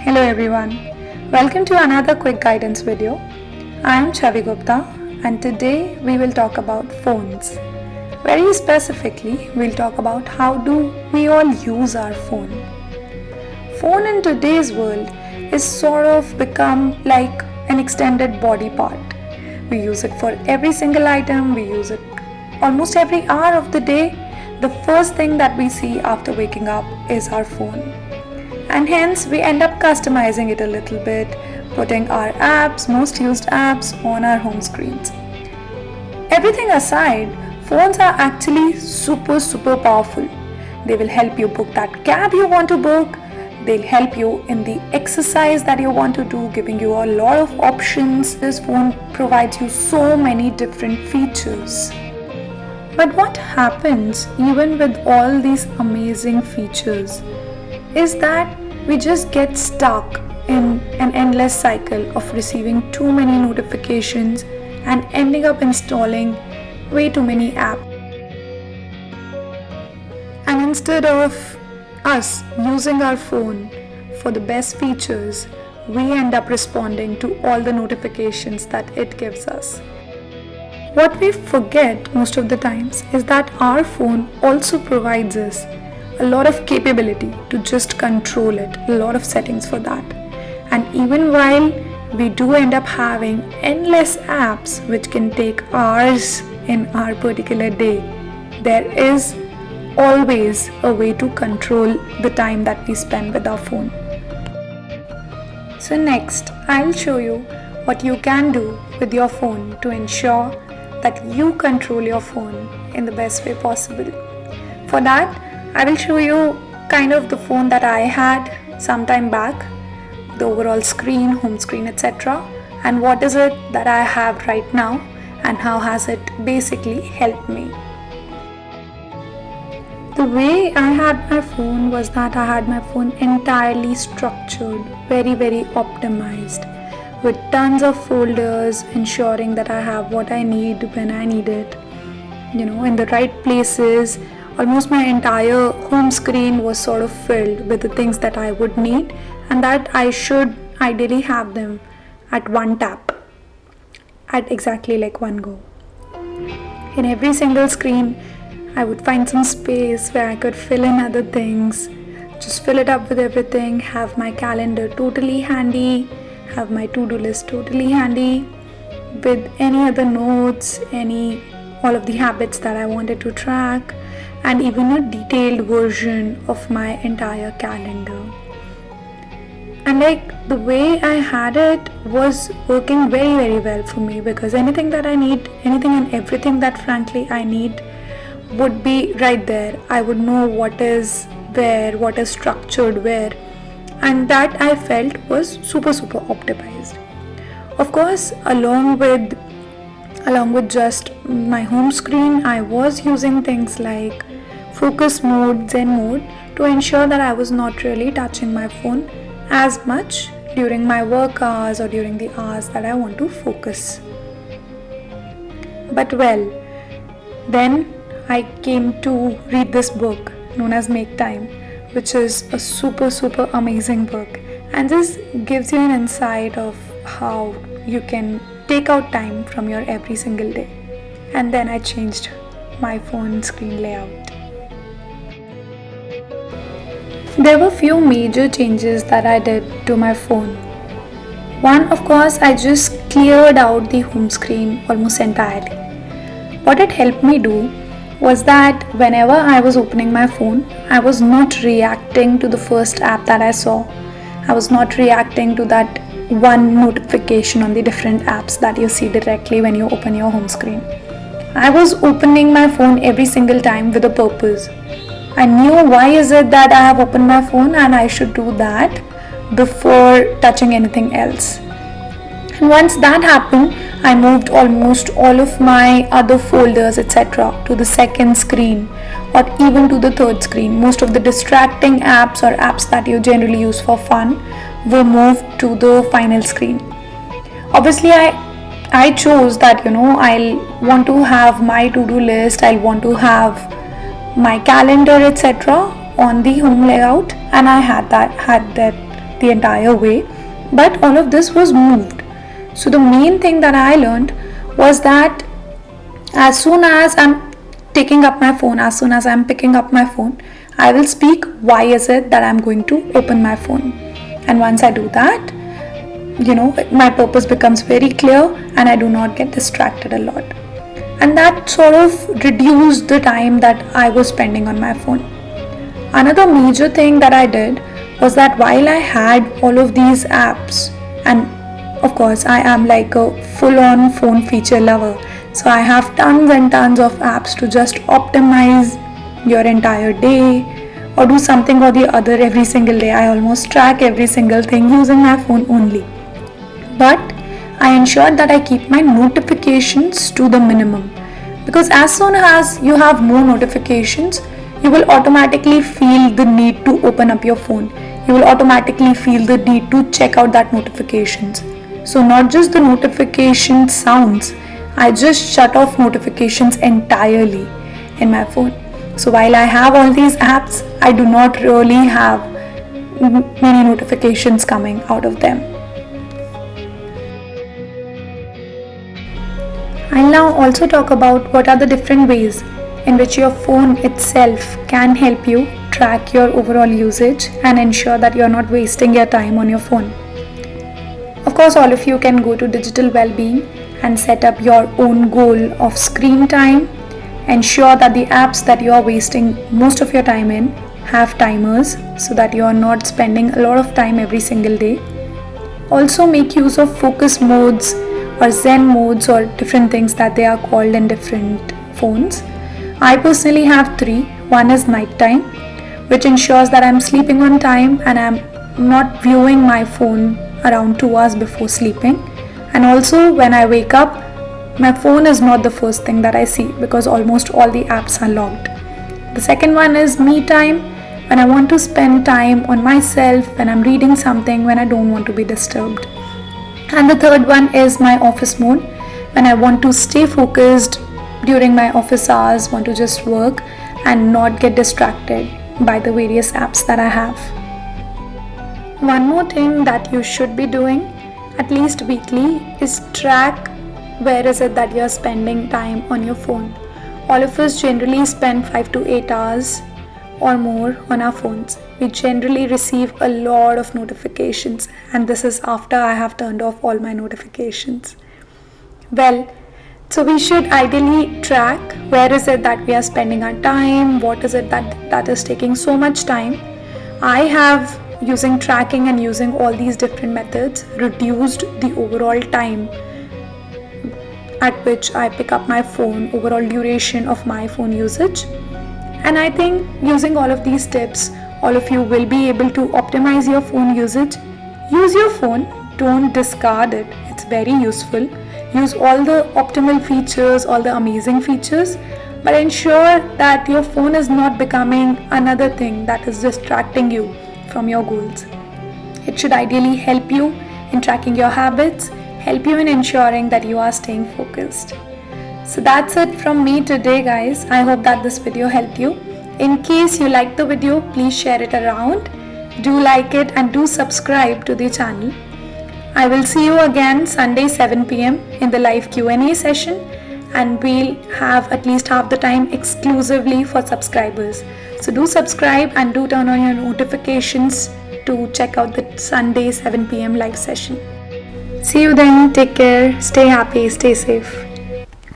Hello everyone, welcome to another quick guidance video. I am Chavi Gupta and today we will talk about phones. Very specifically, we'll talk about how do we all use our phone. Phone in today's world is sort of become like an extended body part. We use it for every single item, we use it almost every hour of the day. The first thing that we see after waking up is our phone. And hence we end up customizing it a little bit, putting our apps, most used apps on our home screens. Everything aside, phones are actually super powerful. They will help you book that cab you want to book. They'll help you in the exercise that you want to do, giving you a lot of options. This phone provides you so many different features. But what happens even with all these amazing features is that we just get stuck in an endless cycle of receiving too many notifications and ending up installing way too many apps. And instead of us using our phone for the best features, we end up responding to all the notifications that it gives us. What we forget most of the times is that our phone also provides us a lot of capability to just control it, a lot of settings for that. And even while we do end up having endless apps which can take hours in our particular day, there is always a way to control the time that we spend with our phone. So next, I'll show you what you can do with your phone to ensure that you control your phone in the best way possible. For that, I will show you kind of the phone that I had some time back, the overall screen, home screen, etc. and what is it that I have right now and how has it basically helped me. The way I had my phone was that I had my phone entirely structured, very optimized, with tons of folders, ensuring that I have what I need when I need it, in the right places. Almost my entire home screen was sort of filled with the things that I would need and that I should ideally have them at one tap, at exactly like one go. In every single screen, I would find some space where I could fill in other things, just fill it up with everything, have my calendar totally handy, have my to-do list totally handy, with any other notes, all of the habits that I wanted to track, and even a detailed version of my entire calendar. And the way I had it was working very well for me, because anything that I need, anything and everything that frankly I need would be right there. I would know what is where, what is structured where, and that I felt was super optimized. Of course, along with just my home screen, I was using things like focus mode, Zen mode, to ensure that I was not really touching my phone as much during my work hours or during the hours that I want to focus. But then I came to read this book known as Make Time, which is a super amazing book and just gives you an insight of how you can take out time from your every single day. And then I changed my phone screen layout. There were few major changes that I did to my phone. One, of course, I just cleared out the home screen almost entirely. What it helped me do was that whenever I was opening my phone, I was not reacting to the first app that I saw. I was not reacting to that one notification on the different apps that you see directly when you open your home screen. I was opening my phone every single time with a purpose. I knew why is it that I have opened my phone and I should do that before touching anything else. And once that happened, I moved almost all of my other folders, etc. to the second screen or even to the third screen. Most of the distracting apps or apps that you generally use for fun were moved to the final screen. Obviously, I chose that, I'll want to have my to-do list, I'll want to have my calendar, etc. on the home layout, and I had that the entire way, but all of this was moved. So the main thing that I learned was that as soon as I'm taking up my phone, as soon as I'm picking up my phone, I will speak why is it that I'm going to open my phone. And once I do that, my purpose becomes very clear and I do not get distracted a lot. And that sort of reduced the time that I was spending on my phone. Another major thing that I did was that while I had all of these apps, and of course I am like a full-on phone feature lover, so I have tons and tons of apps to just optimize your entire day or do something or the other every single day. I almost track every single thing using my phone only. But I ensured that I keep my notifications to the minimum, because as soon as you have more notifications, you will automatically feel the need to open up your phone. You will automatically feel the need to check out that notifications. So not just the notification sounds, I just shut off notifications entirely in my phone. So while I have all these apps, I do not really have many notifications coming out of them. I'll now also talk about what are the different ways in which your phone itself can help you track your overall usage and ensure that you're not wasting your time on your phone. Of course, all of you can go to Digital Wellbeing and set up your own goal of screen time. Ensure that the apps that you are wasting most of your time in have timers so that you are not spending a lot of time every single day. Also make use of focus modes or Zen modes or different things that they are called in different phones. I personally have 3. One is nighttime, which ensures that I'm sleeping on time and I'm not viewing my phone around 2 hours before sleeping. And also when I wake up, my phone is not the first thing that I see because almost all the apps are locked. The second one is me time, when I want to spend time on myself, when I'm reading something, when I don't want to be disturbed. And the third one is my office mode, when I want to stay focused during my office hours, want to just work and not get distracted by the various apps that I have. One more thing that you should be doing at least weekly is track where is it that you're spending time on your phone. All of us generally spend 5 to 8 hours or more on our phones. We generally receive a lot of notifications, and this is after I have turned off all my notifications. So we should ideally track where is it that we are spending our time, what is it that is taking so much time. I have, using tracking and using all these different methods, reduced the overall time at which I pick up my phone, overall duration of my phone usage. And I think using all of these tips, all of you will be able to optimize your phone usage. Use your phone, don't discard it. It's very useful. Use all the optimal features, all the amazing features, but ensure that your phone is not becoming another thing that is distracting you from your goals. It should ideally help you in tracking your habits, help you in ensuring that you are staying focused. So that's it from me today, guys. I hope that this video helped you. In case you liked the video, please share it around. Do like it and do subscribe to the channel. I will see you again Sunday 7 p.m. in the live Q&A session, and we'll have at least half the time exclusively for subscribers. So do subscribe and do turn on your notifications to check out the Sunday 7 p.m. live session. See you then. Take care. Stay happy. Stay safe.